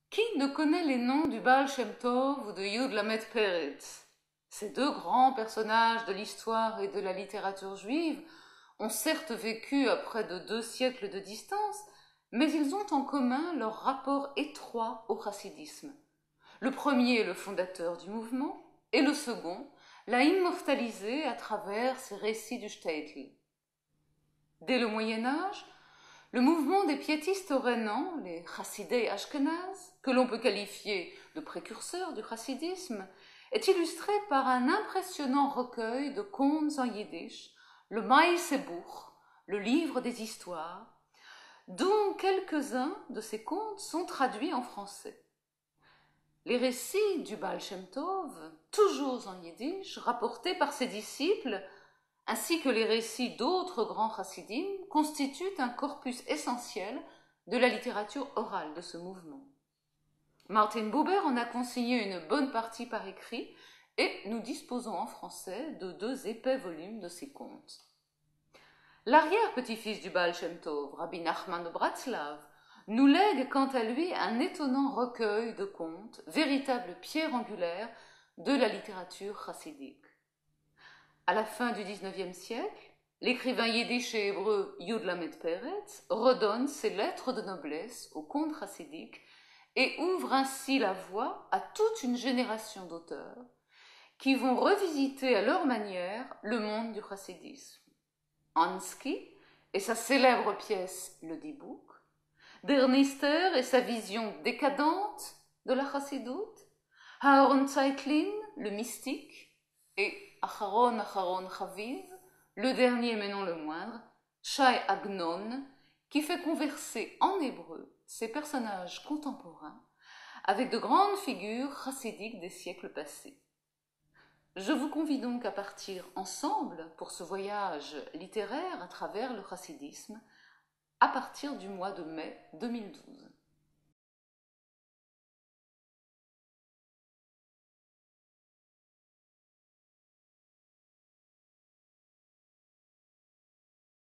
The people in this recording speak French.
Qui ne connaît les noms du Baal Shem Tov ou de Yud Lamed Peretz? Ces deux grands personnages de l'histoire et de la littérature juive ont certes vécu à près de 2 siècles de distance, mais ils ont en commun leur rapport étroit au chassidisme. Le premier est le fondateur du mouvement, et le second l'a immortalisé à travers ses récits du Shtetl. Dès le Moyen Âge, le mouvement des piétistes rhénans, les Chassidei Ashkenaz, que l'on peut qualifier de précurseurs du chassidisme, est illustré par un impressionnant recueil de contes en yiddish, le Maïsebuch, le livre des histoires, dont quelques-uns de ces contes sont traduits en français. Les récits du Baal Shem Tov, toujours en yiddish, rapportés par ses disciples, ainsi que les récits d'autres grands chassidim, constituent un corpus essentiel de la littérature orale de ce mouvement. Martin Buber en a consigné une bonne partie par écrit et nous disposons en français de 2 épais volumes de ces contes. L'arrière-petit-fils du Baal Shem Tov, Rabbi Nachman de Bratslav, nous lègue quant à lui un étonnant recueil de contes, véritable pierre angulaire de la littérature chassidique. À la fin du XIXe siècle, l'écrivain yiddish et hébreu Yud Lamed Peretz redonne ses lettres de noblesse aux contes chassidiques et ouvre ainsi la voie à toute une génération d'auteurs qui vont revisiter à leur manière le monde du chassidisme. Ansky et sa célèbre pièce Le Dibouk, Dernister et sa vision décadente de la chassidoute, Aaron Zeitlin, le mystique, et Acharon Chaviv, le dernier mais non le moindre, Shai Agnon, qui fait converser en hébreu ces personnages contemporains avec de grandes figures chassidiques des siècles passés. Je vous convie donc à partir ensemble pour ce voyage littéraire à travers le chassidisme à partir du mois de mai 2012.